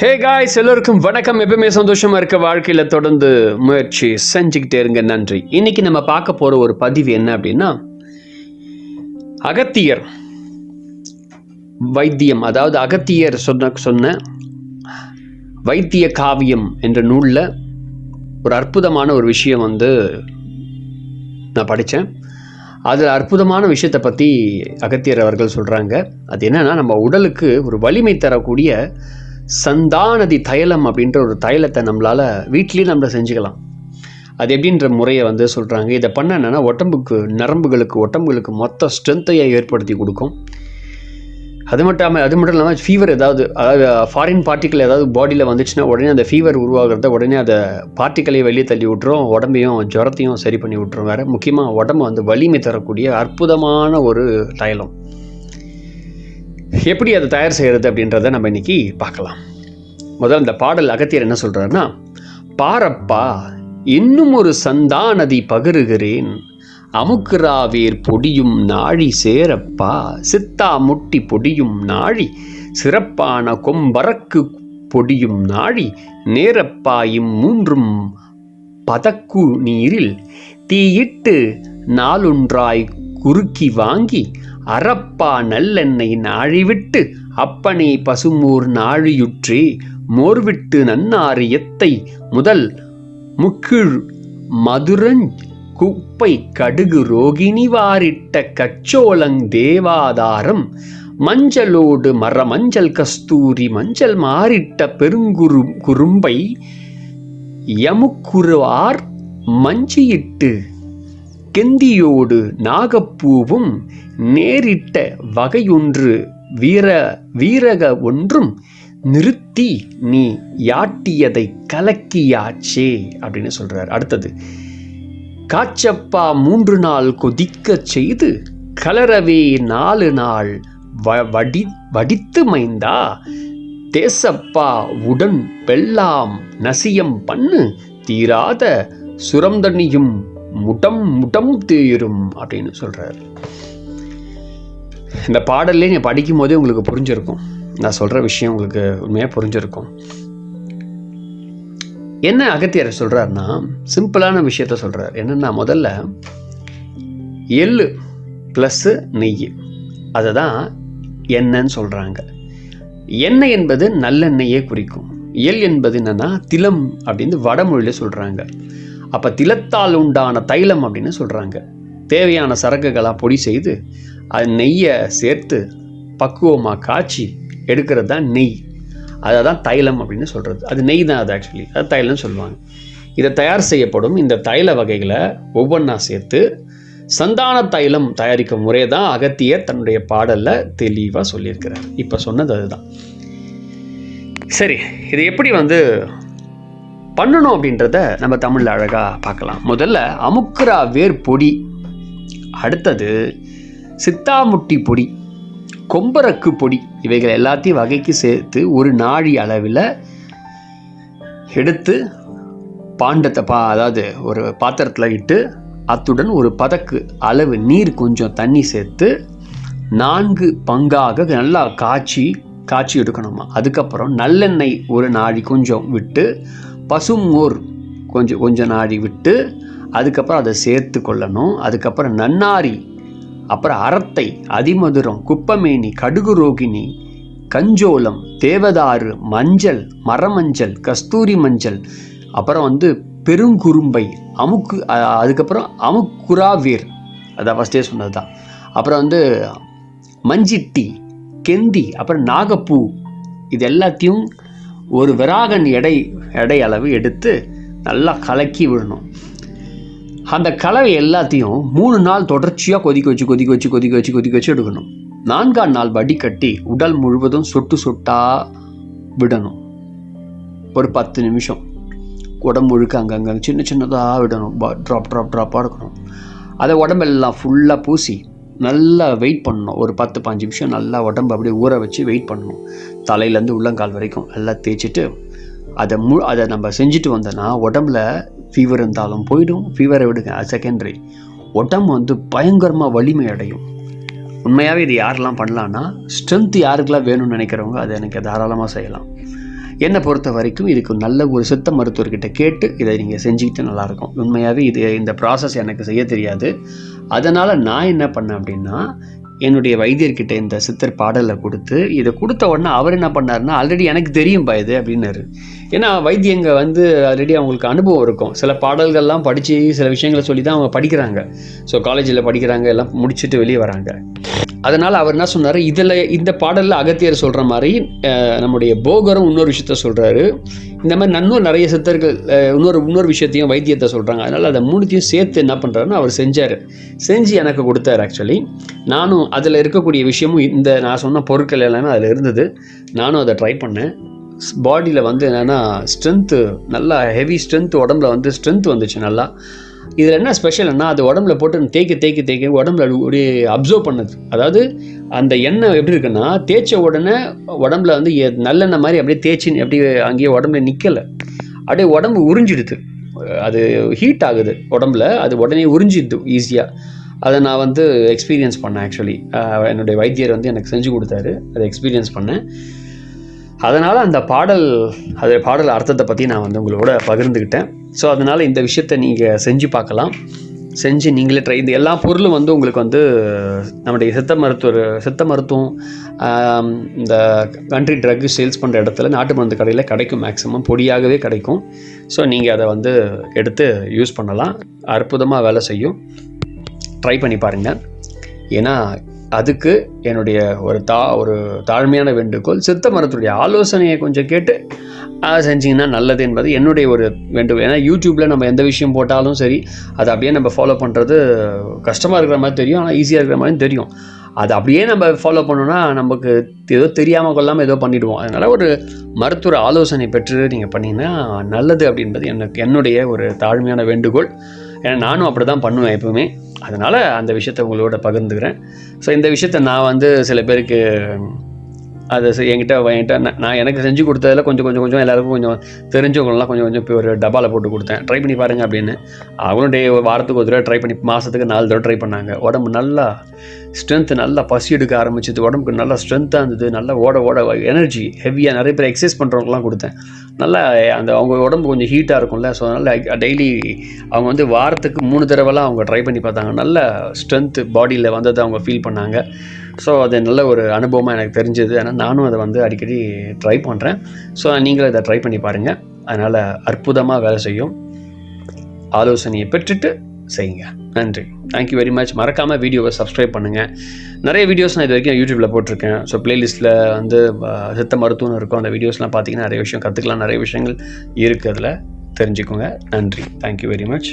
Hey guys, எல்லோருக்கும் வணக்கம். எப்பவுமே சந்தோஷமா இருக்க வாழ்க்கையில் தொடர்ந்து முயற்சி செஞ்சுக்கிட்டே இருங்க. நன்றி. இன்னைக்கு நம்ம பார்க்க போற ஒரு பதிவு என்ன அப்படின்னா, அகத்தியர் வைத்தியம், அதாவது அகத்தியர் சொன்ன வைத்திய காவியம் என்ற நூலில் ஒரு அற்புதமான ஒரு விஷயம் நான் படித்தேன். அதில் அற்புதமான விஷயத்தை பற்றி அகத்தியர் அவர்கள் சொல்கிறாங்க. அது என்னென்னா, நம்ம உடலுக்கு ஒரு வலிமை தரக்கூடிய சந்தானதி தைலம் அப்படின்ற ஒரு தைலத்தை நம்மளால் வீட்லேயே நம்ம செஞ்சுக்கலாம். அது எப்படின்ற முறையை சொல்கிறாங்க. இதை பண்ண என்னென்னா, உடம்புகளுக்கு மொத்த ஸ்ட்ரென்த்தையை ஏற்படுத்தி கொடுக்கும். அது மட்டும் இல்லாமல் ஃபீவர் அதாவது ஃபாரின் பார்ட்டிக்கல் ஏதாவது பாடியில் வந்துச்சுன்னா உடனே அந்த ஃபீவர் உருவாகிறத உடனே அதை பார்ட்டிக்கலையும் வெளியே தள்ளி விட்டுரும். உடம்பையும் ஜுரத்தையும் சரி பண்ணி விட்டுரும். வேறு முக்கியமாக உடம்பு வலிமை தரக்கூடிய அற்புதமான ஒரு தைலம். எப்படி அதை தயார் செய்கிறது அப்படின்றத நம்ம இன்றைக்கி பார்க்கலாம். முதல்ல இந்த பாடல் அகத்தியர் என்ன சொல்கிறாருன்னா, பாரப்பா இன்னும் ஒரு சந்தானதி பகிருகிறேன், அமுக்குராவேர் பொடியும் நாழி சேரப்பா, சித்தா முட்டி பொடியும் நாழி, சிறப்பான கொம்பரக்கு பொடியும் நாழி, நேரப்பாயும் மூன்றும் பதக்கு நீரில் தீயிட்டு நாளொன்றாய் குறுக்கி வாங்கி, அறப்பா நல்லெண்ணெய் நாழிவிட்டு அப்பனே பசுமோர் நாழியுற்றே, மோர்விட்டு நன்னாறு எத்தை முதல் முக்கிழ் மதுரஞ் குப்பை கடுகு ரோகிணி வாரிட்ட கச்சோளங் தேவாதாரம், மஞ்சளோடு மஞ்சள் கஸ்தூரி மஞ்சள் மாறிட்ட குறும்பை யமுக்குருவார் மஞ்சியிட்டு கெந்தியோடு நாகப்பூவும் நேரிட்ட வகையொன்று வீரக ஒன்றும் நிறுத்தி நீ யாட்டியதை கலக்கியாச்சே அப்படின்னு சொல்றார். அடுத்தது, காச்சப்பா 3 நாள் கொதிக்க செய்து கலரவே 4 நாள் வடித்து மைந்தா, தேசப்பா உடன் வெல்லாம் நசியம் பண்ணு, தீராத சுரந்தனியும் முடம் தேரும் அப்படின்னு சொல்றார். இந்த பாடல்லே நீ படிக்கும் போதே உங்களுக்கு புரிஞ்சிருக்கும். நான் சொல்ற விஷயம் உங்களுக்கு உண்மையாக புரிஞ்சிருக்கும். என்ன அகத்தியர் சொல்றாருன்னா, சிம்பிளான விஷயத்த சொல்றார். என்னன்னா, முதல்ல எள்ளு பிளஸ் நெய், அதை தான் எண்ணெய்ன்னு சொல்றாங்க. எண்ணெய் என்பது நல்லெண்ணெயே குறிக்கும். எள் என்பது என்னன்னா திலம் அப்படின்னு வடமொழியில சொல்றாங்க. அப்போ திலத்தால் உண்டான தைலம் அப்படின்னு சொல்கிறாங்க. தேவையான சரக்குகளாக பொடி செய்து அது நெய்யை சேர்த்து பக்குவமாக காய்ச்சி எடுக்கிறது தான் நெய். அதை தான் தைலம் அப்படின்னு சொல்கிறது. அது நெய் தான், அது ஆக்சுவலி அது தைலம்னு சொல்லுவாங்க. இதை தயார் செய்யப்படும் இந்த தைல வகைகளை ஒவ்வொன்றா சேர்த்து சந்தான தைலம் தயாரிக்கும் முறையை தான் அகத்தியர் தன்னுடைய பாடலில் தெளிவாக சொல்லியிருக்கிறார். இப்போ சொன்னது அதுதான். சரி, இது எப்படி பண்ணணும் அப்படின்றத நம்ம தமிழில் அழகாக பார்க்கலாம். முதல்ல அமுக்குரா வேர் பொடி, அடுத்தது சித்தாமுட்டி பொடி, கொம்பரக்கு பொடி, இவைகள் எல்லாத்தையும் வகைக்கு சேர்த்து ஒரு நாழி அளவில் எடுத்து அதாவது ஒரு பாத்திரத்தில் இட்டு, அத்துடன் ஒரு பதக்கு அளவு நீர் கொஞ்சம் தண்ணி சேர்த்து 4 பங்காக நல்லா காய்ச்சி எடுக்கணுமா. அதுக்கப்புறம் நல்லெண்ணெய் ஒரு நாழி கொஞ்சம் விட்டு, பசுமோர் கொஞ்சம் நாழி விட்டு, அதுக்கப்புறம் அதை சேர்த்து கொள்ளணும். அதுக்கப்புறம் நன்னாரி, அப்புறம் அரத்தை, அதிமதுரம், குப்பமேனி, கடுகு ரோகிணி, கஞ்சோளம், தேவதாறு, மஞ்சள், மரமஞ்சள், கஸ்தூரி மஞ்சள், அப்புறம் பெருங்குறும்பை, அதுக்கப்புறம் அமுக்குராவேர், அதான் ஃபஸ்ட்டே சொன்னது தான். அப்புறம் மஞ்சிட்டி, கெந்தி, அப்புறம் நாகப்பூ, இது எல்லாத்தையும் ஒரு விராகன் எடை அளவு எடுத்து நல்லா கலக்கி விடணும். அந்த கலவை எல்லாத்தையும் 3 நாள் தொடர்ச்சியாக கொதிக்க வச்சு எடுக்கணும். 4ஆம் நாள் வடிகட்டி உடல் முழுவதும் சொட்டா விடணும். ஒரு 10 நிமிஷம் உடம்பு முழுக்க அங்கங்கே சின்னதாக விடணும். ட்ராப்பாக இருக்கணும். அதை உடம்பெல்லாம் ஃபுல்லாக பூசி நல்லா வெயிட் பண்ணணும். ஒரு 10-15 நிமிஷம் நல்லா உடம்பு அப்படியே ஊற வச்சு வெயிட் பண்ணணும். தலையிலேருந்து உள்ளங்கால் வரைக்கும் நல்லா தேய்ச்சிட்டு அதை நம்ம செஞ்சுட்டு வந்தோன்னா உடம்புல ஃபீவர் இருந்தாலும் போயிடும். ஃபீவரை விடுங்க, அது செகண்டரி. உடம்பு பயங்கரமாக வலிமை அடையும். உண்மையாகவே இது யாரெல்லாம் பண்ணலான்னா, ஸ்ட்ரென்த் யாருக்கெல்லாம் வேணும்னு நினைக்கிறவங்க அதை எனக்கு தாராளமாக செய்யலாம். என்னை பொறுத்த வரைக்கும் இதுக்கு நல்ல ஒரு சித்த மருத்துவர்கிட்ட கேட்டு இதை நீங்கள் செஞ்சுக்கிட்டு நல்லாயிருக்கும். உண்மையாகவே இந்த ப்ராசஸ் எனக்கு செய்ய தெரியாது. அதனால் நான் என்ன பண்ணேன் அப்படின்னா, என்னுடைய வைத்தியர்கிட்ட இந்த சித்தர் பாடலை கொடுத்து, இதை கொடுத்த உடனே அவர் என்ன பண்ணாருன்னா, ஆல்ரெடி எனக்கு தெரியும்பா இது அப்படின்னாரு. ஏன்னா வைத்தியங்க ஆல்ரெடி அவங்களுக்கு அனுபவம் இருக்கும். சில பாடல்கள்லாம் படித்து சில விஷயங்களை சொல்லி தான் அவங்க படிக்கிறாங்க. ஸோ காலேஜில் படிக்கிறாங்க, எல்லாம் முடிச்சுட்டு வெளியே வராங்க. அதனால் அவர் என்ன சொன்னார், இந்த பாடலில் அகத்தியர் சொல்கிற மாதிரி நம்முடைய போகரும் இன்னொரு விஷயத்த சொல்கிறாரு. இந்த மாதிரி இன்னும் நிறைய சித்தர்கள் இன்னொரு விஷயத்தையும் வைத்தியத்தை சொல்கிறாங்க. அதனால் அதை மூணுத்தையும் சேர்த்து என்ன பண்ணுறாருன்னு அவர் செஞ்சு எனக்கு கொடுத்தாரு. ஆக்சுவலி நானும் அதில் இருக்கக்கூடிய விஷயமும் நான் சொன்ன பொருட்கள் எல்லாமே அதில் இருந்தது. நானும் அதை ட்ரை பண்ணேன். பாடியில் என்னென்னா ஸ்ட்ரென்த்து, நல்லா ஹெவி ஸ்ட்ரென்த், உடம்புல ஸ்ட்ரென்த் வந்துச்சு நல்லா. இதில் என்ன ஸ்பெஷல்னா, அது உடம்புல போட்டு தேய்க்க உடம்புல அப்படியே அப்சர்வ் பண்ணது. அதாவது அந்த எண்ணெய் எப்படி இருக்குன்னா, தேய்ச்ச உடனே உடம்புல நல்லெண்ணெய் மாதிரி அப்படியே தேய்ச்சி அப்படியே அங்கேயே உடம்புல நிற்கலை, அப்படியே உடம்பு உறிஞ்சிடுது. அது ஹீட் ஆகுது உடம்புல, அது உடனே உறிஞ்சிடுது ஈஸியாக. அதை நான் எக்ஸ்பீரியன்ஸ் பண்ணேன். ஆக்சுவலி என்னுடைய வைத்தியர் எனக்கு செஞ்சு கொடுத்தாரு, அதை எக்ஸ்பீரியன்ஸ் பண்ணேன். அதனால் அந்த பாடல் அர்த்தத்தை பற்றி நான் உங்களோட பகிர்ந்துக்கிட்டேன். ஸோ அதனால் இந்த விஷயத்தை நீங்கள் செஞ்சு பார்க்கலாம். செஞ்சு நீங்களே இந்த எல்லா பொருளும் உங்களுக்கு நம்முடைய சித்த மருத்துவம் இந்த கண்ட்ரி ட்ரக் சேல்ஸ் பண்ணுற இடத்துல நாட்டு மருந்து கடையில் கிடைக்கும். மேக்ஸிமம் பொடியாகவே கிடைக்கும். ஸோ நீங்கள் அதை எடுத்து யூஸ் பண்ணலாம். அற்புதமாக வேலை செய்யும். ட்ரை பண்ணி பாருங்கள். ஏன்னா அதுக்கு என்னுடைய ஒரு தாழ்மையான வேண்டுகோள், சித்த மருத்துவருடைய ஆலோசனையை கொஞ்சம் கேட்டு அதை செஞ்சிங்கன்னா நல்லது என்பது என்னுடைய ஒரு வேண்டுகோள். ஏன்னா யூடியூப்பில் நம்ம எந்த விஷயம் போட்டாலும் சரி, அதை அப்படியே நம்ம ஃபாலோ பண்ணுறது கஷ்டமாக இருக்கிற மாதிரி தெரியும், ஆனால் ஈஸியாக இருக்கிற மாதிரி தெரியும். அதை அப்படியே நம்ம ஃபாலோ பண்ணோன்னா நமக்கு ஏதோ தெரியாமல் கொள்ளாமல் ஏதோ பண்ணிவிடுவோம். அதனால் ஒரு மருத்துவ ஆலோசனை பெற்று நீங்கள் பண்ணிங்கன்னா நல்லது அப்படின்றது என்னுடைய ஒரு தாழ்மையான வேண்டுகோள். ஏன்னா நானும் அப்படி தான் பண்ணுவேன் எப்பவுமே. அதனால் அந்த விஷயத்தை உங்களோட பகிர்ந்துக்கிறேன். ஸோ இந்த விஷயத்தை நான் சில பேருக்கு அதை என்கிட்ட நான் எனக்கு செஞ்சு கொடுத்ததில் கொஞ்சம் எல்லாருக்கும் கொஞ்சம் தெரிஞ்சவங்களெலாம் கொஞ்சம் இப்போ ஒரு டப்பாவில் போட்டு கொடுத்தேன், ட்ரை பண்ணி பாருங்கள் அப்படின்னு. அவங்களும் வாரத்துக்கு ஒரு தடவை ட்ரை பண்ணி, மாதத்துக்கு 4 தடவை ட்ரை பண்ணாங்க. உடம்பு நல்லா ஸ்ட்ரென்த்து, நல்லா பசி எடுக்க ஆரம்பிச்சது, உடம்புக்கு நல்லா ஸ்ட்ரென்த்தாக இருந்தது, நல்லா ஓட எனர்ஜி ஹெவியாக. நிறைய பேர் எக்ஸசைஸ் பண்ணுறவங்கலாம் கொடுத்தேன். நல்லா அவங்க உடம்பு கொஞ்சம் ஹீட்டாக இருக்கும்ல, ஸோ அதனால் டெய்லி அவங்க வாரத்துக்கு 3 தடவைலாம் அவங்க ட்ரை பண்ணி பார்த்தாங்க. நல்ல ஸ்ட்ரென்த்து பாடியில் வந்ததை அவங்க ஃபீல் பண்ணாங்க. ஸோ அது நல்ல ஒரு அனுபவமாக எனக்கு தெரிஞ்சது. ஆனால் நானும் அதை அடிக்கடி ட்ரை பண்ணுறேன். ஸோ நீங்களும் இதை ட்ரை பண்ணி பாருங்கள். அதனால் அற்புதமாக வேலை செய்யும். ஆலோசனையை பெற்றுட்டு செய்யுங்க. நன்றி. Thank you very much. மறக்காமல் வீடியோவை சப்ஸ்கிரைப் பண்ணுங்கள். நிறைய வீடியோஸ் நான் இது வரைக்கும் யூடியூப்பில் போட்டிருக்கேன். ஸோ ப்ளேலிஸ்ட்டில் சித்த மருத்துவம் இருக்கும். அந்த வீடியோஸ்லாம் பார்த்தீங்கன்னா நிறைய விஷயம் கற்றுக்கலாம், நிறைய விஷயங்கள் இருக்குது, அதில் தெரிஞ்சுக்கோங்க. நன்றி. Thank you very much.